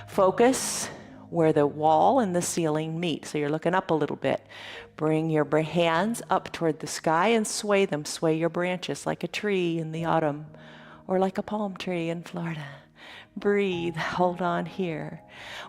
Focus where the wall and the ceiling meet. So you're looking up a little bit. Bring your hands up toward the sky and sway them. Sway your branches like a tree in the autumn or like a palm tree in Florida. Breathe, hold on here.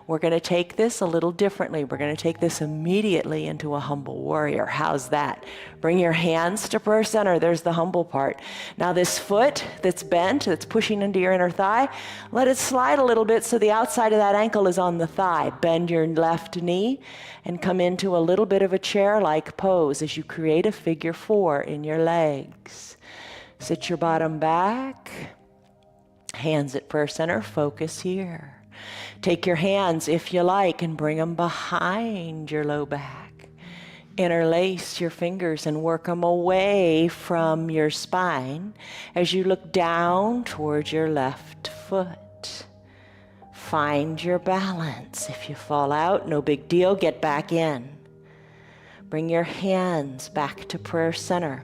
We're going to take this a little differently. We're going to take this immediately into a humble warrior. How's that? Bring your hands to prayer center. There's the humble part. Now this foot that's bent, that's pushing into your inner thigh, let it slide a little bit so the outside of that ankle is on the thigh. Bend your left knee and come into a little bit of a chair-like pose as you create a figure 4 in your legs. Sit your bottom back. Hands at prayer center, focus here. Take your hands, if you like, and bring them behind your low back. Interlace your fingers and work them away from your spine as you look down towards your left foot. Find your balance. If you fall out, no big deal, get back in. Bring your hands back to prayer center.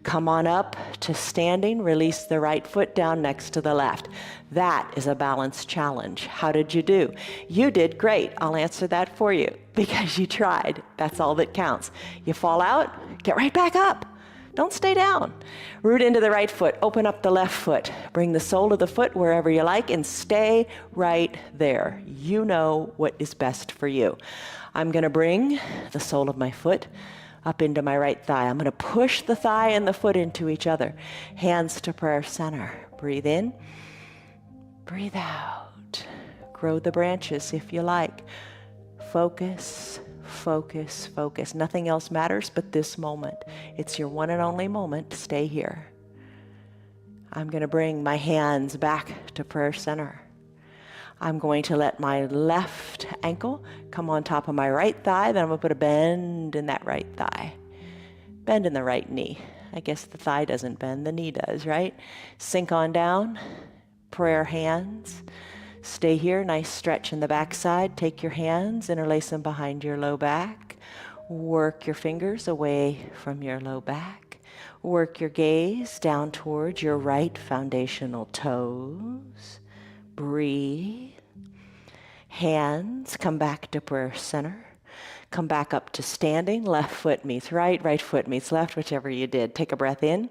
Come on up to standing. Release the right foot down next to the left. That is a balance challenge. How did you do? You did great. I'll answer that for you because you tried. That's all that counts. You fall out, get right back up. Don't stay down. Root into the right foot. Open up the left foot. Bring the sole of the foot wherever you like and stay right there. You know what is best for you. I'm going to bring the sole of my foot up into my right thigh. I'm going to push the thigh and the foot into each other. Hands to prayer center. Breathe in. Breathe out. Grow the branches if you like. Focus, focus, focus. Nothing else matters but this moment. It's your one and only moment. Stay here. I'm going to bring my hands back to prayer center. I'm going to let my left ankle come on top of my right thigh. Then I'm going to put a bend in that right thigh. Bend in the right knee. I guess the thigh doesn't bend, the knee does, right? Sink on down. Prayer hands. Stay here. Nice stretch in the backside. Take your hands, interlace them behind your low back. Work your fingers away from your low back. Work your gaze down towards your right foundational toes. Breathe. Hands come back to prayer center. Come back up to standing. Left foot meets right, right foot meets left, whichever you did. Take a breath in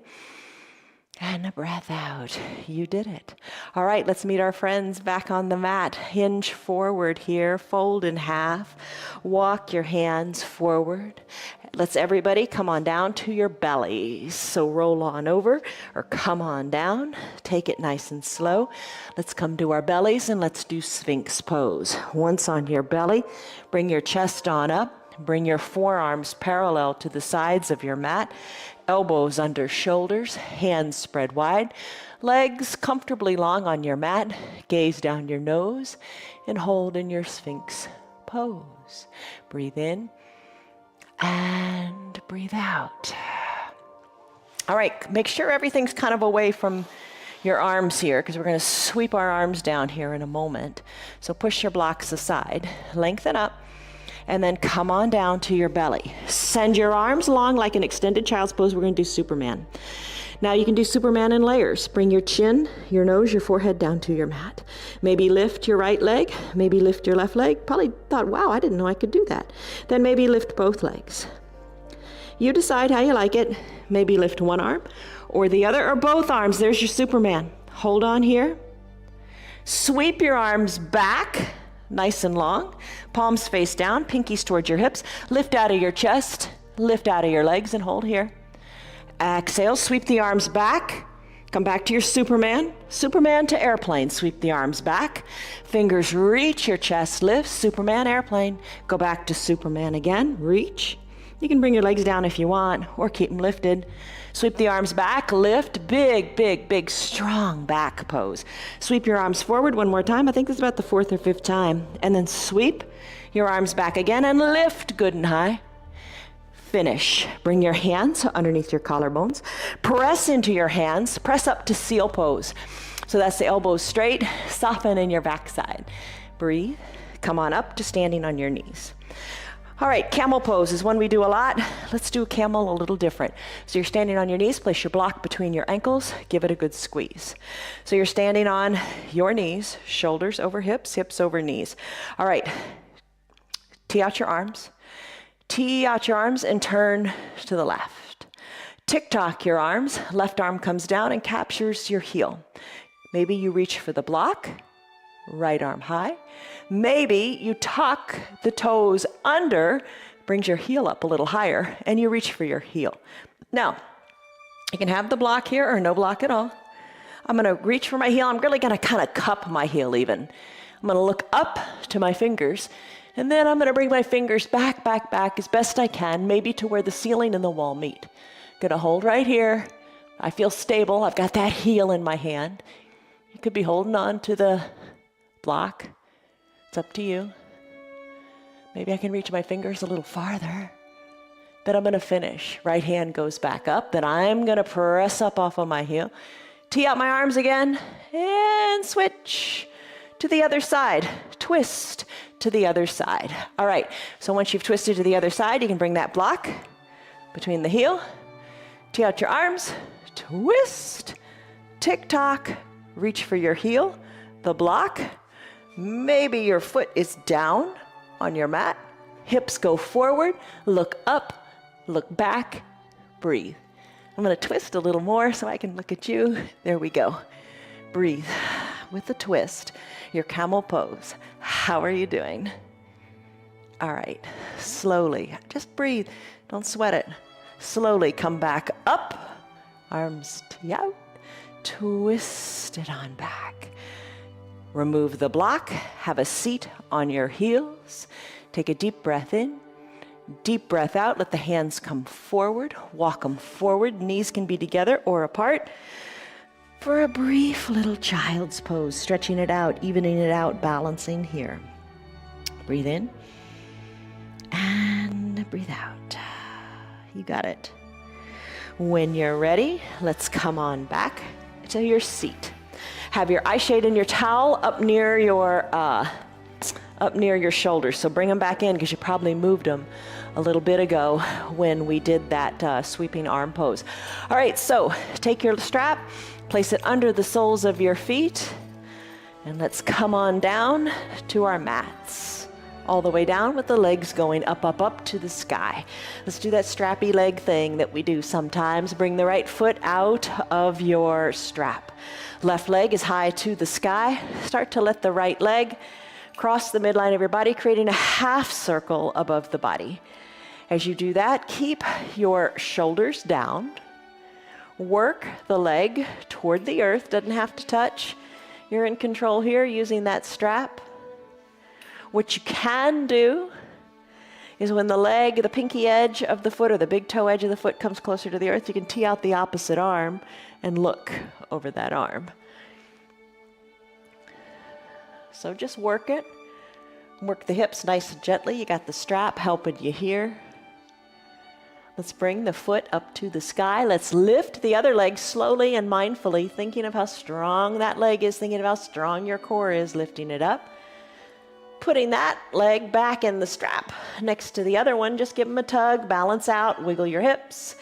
and a breath out. You did it. All right, let's meet our friends back on the mat. Hinge forward here, fold in half. Walk your hands forward. Let's everybody come on down to your bellies. So roll on over or come on down. Take it nice and slow. Let's come to our bellies and let's do Sphinx pose. Once on your belly, bring your chest on up. Bring your forearms parallel to the sides of your mat. Elbows under shoulders, hands spread wide. Legs comfortably long on your mat. Gaze down your nose and hold in your Sphinx pose. Breathe in. And breathe out. All right, make sure everything's kind of away from your arms here because we're going to sweep our arms down here in a moment. So push your blocks aside, lengthen up, and then come on down to your belly. Send your arms long like an extended child's pose. We're going to do Superman. Now you can do Superman in layers. Bring your chin, your nose, your forehead down to your mat. Maybe lift your right leg, maybe lift your left leg. Probably thought, wow, I didn't know I could do that. Then maybe lift both legs. You decide how you like it. Maybe lift one arm or the other or both arms. There's your Superman. Hold on here. Sweep your arms back, nice and long. Palms face down, pinkies towards your hips. Lift out of your chest, lift out of your legs and hold here. Exhale, sweep the arms back. Come back to your Superman. Superman to airplane. Sweep the arms back. Fingers reach, your chest lifts. Superman, airplane. Go back to Superman again. Reach. You can bring your legs down if you want or keep them lifted. Sweep the arms back, lift, big, big, big, strong back pose. Sweep your arms forward one more time. I think this is about the 4th or 5th time. And then sweep your arms back again and lift good and high. Finish. Bring your hands underneath your collarbones. Press into your hands. Press up to seal pose. So that's the elbows straight. Soften in your backside. Breathe. Come on up to standing on your knees. All right, camel pose is one we do a lot. Let's do camel a little different. So you're standing on your knees. Place your block between your ankles. Give it a good squeeze. So you're standing on your knees. Shoulders over hips, hips over knees. All right. Tee out your arms. Tee out your arms and turn to the left. Tick-tock your arms. Left arm comes down and captures your heel. Maybe you reach for the block. Right arm high. Maybe you tuck the toes under, brings your heel up a little higher, and you reach for your heel. Now, you can have the block here or no block at all. I'm going to reach for my heel. I'm really going to kind of cup my heel even. I'm going to look up to my fingers. And then I'm going to bring my fingers back, back, back as best I can, maybe to where the ceiling and the wall meet. Going to hold right here. I feel stable. I've got that heel in my hand. You could be holding on to the block. It's up to you. Maybe I can reach my fingers a little farther. Then I'm going to finish. Right hand goes back up. Then I'm going to press up off of my heel. Tee out my arms again and switch to the other side. Twist to the other side. All right, so once you've twisted to the other side, you can bring that block between the heel, tee out your arms, twist, tick-tock, reach for your heel, the block. Maybe your foot is down on your mat, hips go forward, look up, look back, breathe. I'm gonna twist a little more so I can look at you. There we go. Breathe with a twist, your camel pose. How are you doing? All right, slowly, just breathe. Don't sweat it. Slowly come back up, arms out, twist it on back. Remove the block, have a seat on your heels. Take a deep breath in, deep breath out. Let the hands come forward, walk them forward. Knees can be together or apart. For a brief little child's pose, stretching it out, evening it out, balancing here. Breathe in and breathe out. You got it. When you're ready, let's come on back to your seat. Have your eye shade and your towel up near your shoulders. So bring them back in because you probably moved them a little bit ago when we did that sweeping arm pose. All right, so take your strap, place it under the soles of your feet, and let's come on down to our mats. All the way down with the legs going up, up, up to the sky. Let's do that strappy leg thing that we do sometimes. Bring the right foot out of your strap. Left leg is high to the sky. Start to let the right leg cross the midline of your body, creating a half circle above the body. As you do that, keep your shoulders down. Work the leg toward the earth, doesn't have to touch. You're in control here using that strap. What you can do is when the leg, the pinky edge of the foot or the big toe edge of the foot comes closer to the earth, you can tee out the opposite arm and look over that arm. So just work it. Work the hips nice and gently. You got the strap helping you here. Let's bring the foot up to the sky. Let's lift the other leg slowly and mindfully, thinking of how strong that leg is, thinking of how strong your core is, lifting it up. Putting that leg back in the strap next to the other one, just give them a tug, balance out, wiggle your hips.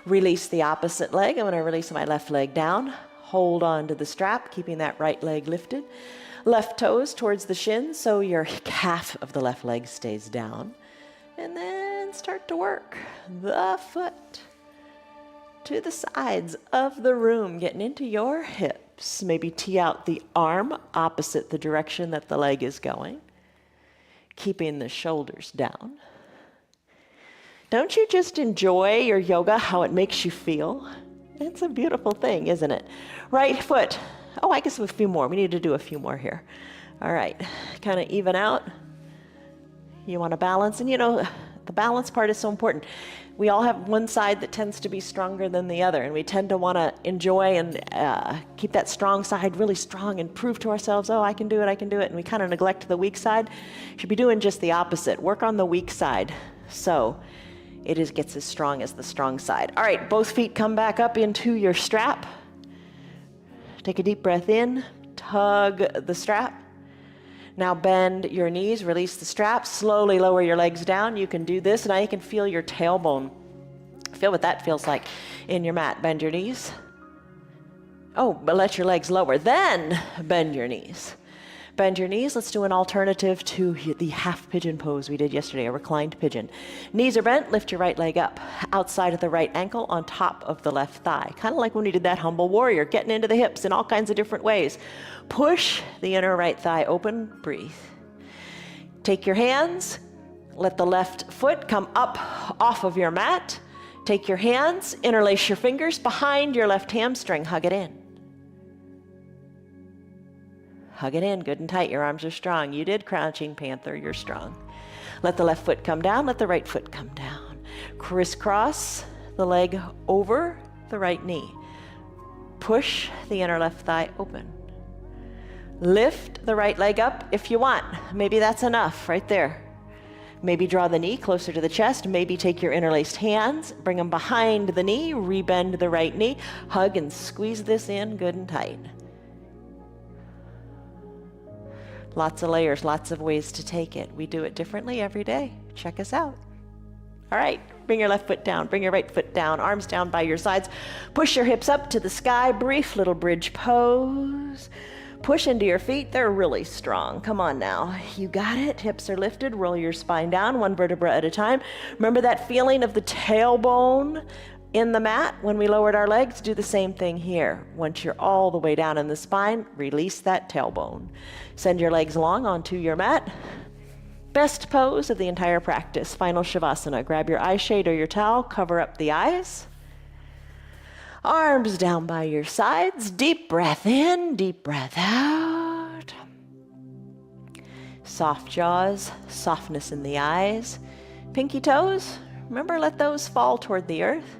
Release the opposite leg. I'm going to release my left leg down. Hold on to the strap, keeping that right leg lifted. Left toes towards the shins, so your calf of the left leg stays down. And then then start to work the foot to the sides of the room, getting into your hips. Maybe tee out the arm opposite the direction that the leg is going, keeping the shoulders down. Don't you just enjoy your yoga, how it makes you feel? It's a beautiful thing, isn't it? Right foot. Oh, I guess a few more. We need to do a few more here. All right, kind of even out. You want to balance, and the balance part is so important. We all have one side that tends to be stronger than the other, and we tend to want to enjoy and keep that strong side really strong and prove to ourselves, oh, I can do it, and we kind of neglect the weak side. Should be doing just the opposite. Work on the weak side so it gets as strong as the strong side. All right, both feet come back up into your strap. Take a deep breath in, tug the strap. Now bend your knees, release the strap, slowly lower your legs down. You can do this. Now you can feel your tailbone. Feel what that feels like in your mat. Bend your knees. Oh, but let your legs lower. Then bend your knees. Bend your knees. Let's do an alternative to the half pigeon pose we did yesterday, a reclined pigeon. Knees are bent, lift your right leg up, outside of the right ankle, on top of the left thigh. Kind of like when we did that humble warrior, getting into the hips in all kinds of different ways. Push the inner right thigh open, breathe. Take your hands, let the left foot come up off of your mat. Take your hands, interlace your fingers behind your left hamstring, hug it in. Hug it in, good and tight. Your arms are strong. You did Crouching Panther, you're strong. Let the left foot come down, let the right foot come down. Crisscross the leg over the right knee. Push the inner left thigh open. Lift the right leg up if you want. Maybe that's enough right there. Maybe draw the knee closer to the chest. Maybe take your interlaced hands, bring them behind the knee, rebend the right knee. Hug and squeeze this in good and tight. Lots of layers, lots of ways to take it. We do it differently every day. Check us out. All right, bring your left foot down, bring your right foot down, arms down by your sides. Push your hips up to the sky, brief little bridge pose. Push into your feet, they're really strong. Come on now, you got it. Hips are lifted, roll your spine down, one vertebra at a time. Remember that feeling of the tailbone in the mat when we lowered our legs? Do the same thing here. Once you're all the way down in the spine, release that tailbone. Send your legs long onto your mat. Best pose of the entire practice, final Shavasana. Grab your eye shade or your towel, cover up the eyes. Arms down by your sides. Deep breath in, deep breath out. Soft jaws, softness in the eyes. Pinky toes, remember, let those fall toward the earth,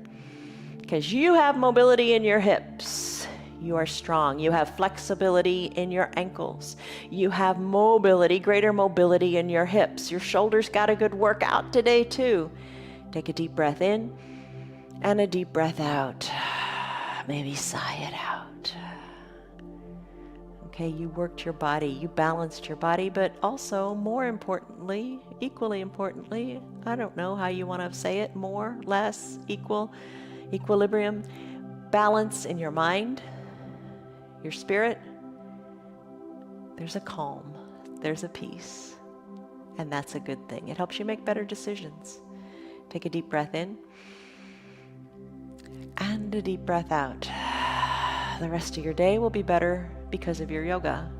because you have mobility in your hips. You are strong. You have flexibility in your ankles. You have mobility, greater mobility in your hips. Your shoulders got a good workout today too. Take a deep breath in and a deep breath out. Maybe sigh it out. Okay, you worked your body, you balanced your body, but also more importantly, equally importantly, I don't know how you want to say it, more, less, equal, equilibrium, balance in your mind, your spirit. There's a calm, there's a peace, and that's a good thing. It helps you make better decisions. Take a deep breath in and a deep breath out. The rest of your day will be better because of your yoga.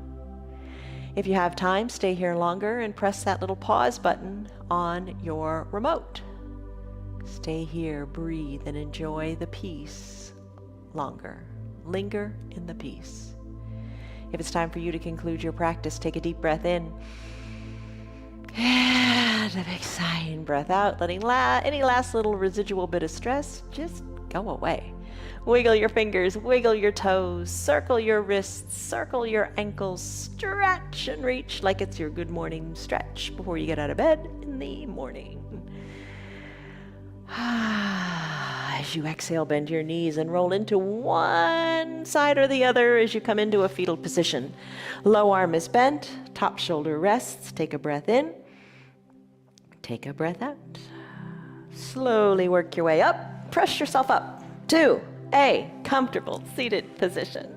If you have time, stay here longer and press that little pause button on your remote. Stay here, breathe, and enjoy the peace longer. Linger in the peace. If it's time for you to conclude your practice, take a deep breath in. And a big sighing breath out, letting any last little residual bit of stress just go away. Wiggle your fingers, wiggle your toes, circle your wrists, circle your ankles, stretch and reach like it's your good morning stretch before you get out of bed in the morning. As you exhale, bend your knees and roll into one side or the other as you come into a fetal position. Low arm is bent, top shoulder rests. Take a breath in, take a breath out. Slowly work your way up, press yourself up to a comfortable seated position.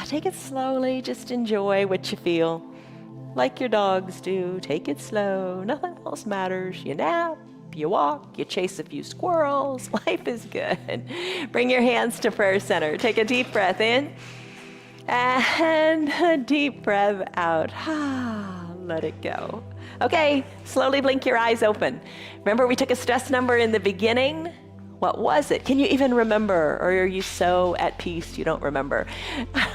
Take it slowly, just enjoy what you feel. like your dogs do. Take it slow. Nothing else matters. You nap, you walk, you chase a few squirrels. Life is good. Bring your hands to prayer center. Take a deep breath in and a deep breath out. Let it go. Okay, slowly blink your eyes open. Remember we took a stress number in the beginning? What was it? Can you even remember? Or are you so at peace you don't remember?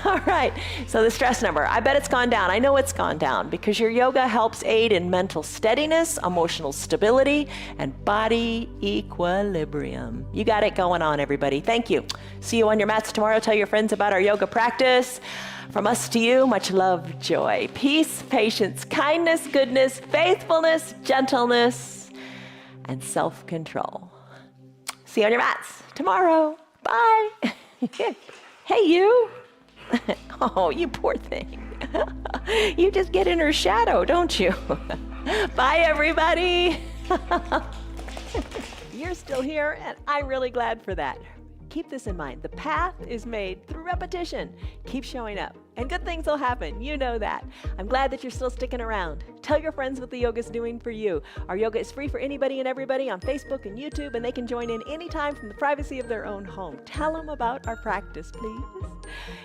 All right, so the stress number, I bet it's gone down. I know it's gone down because your yoga helps aid in mental steadiness, emotional stability, and body equilibrium. You got it going on, everybody. Thank you. See you on your mats tomorrow. Tell your friends about our yoga practice. From us to you, much love, joy, peace, patience, kindness, goodness, faithfulness, gentleness, and self-control. See you on your mats tomorrow. Bye. Hey, you. Oh, you poor thing. You just get in her shadow, don't you? Bye, everybody. You're still here, and I'm really glad for that. Keep this in mind. The path is made through repetition. Keep showing up, and good things will happen. You know that. I'm glad that you're still sticking around. Tell your friends what the yoga's doing for you. Our yoga is free for anybody and everybody on Facebook and YouTube, and they can join in anytime from the privacy of their own home. Tell them about our practice, please.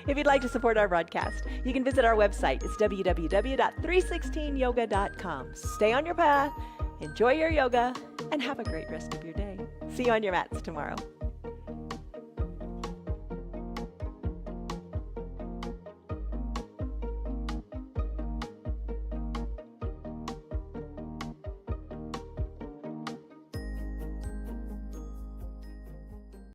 If you'd like to support our broadcast, you can visit our website. It's www.316yoga.com. Stay on your path, enjoy your yoga, and have a great rest of your day. See you on your mats tomorrow.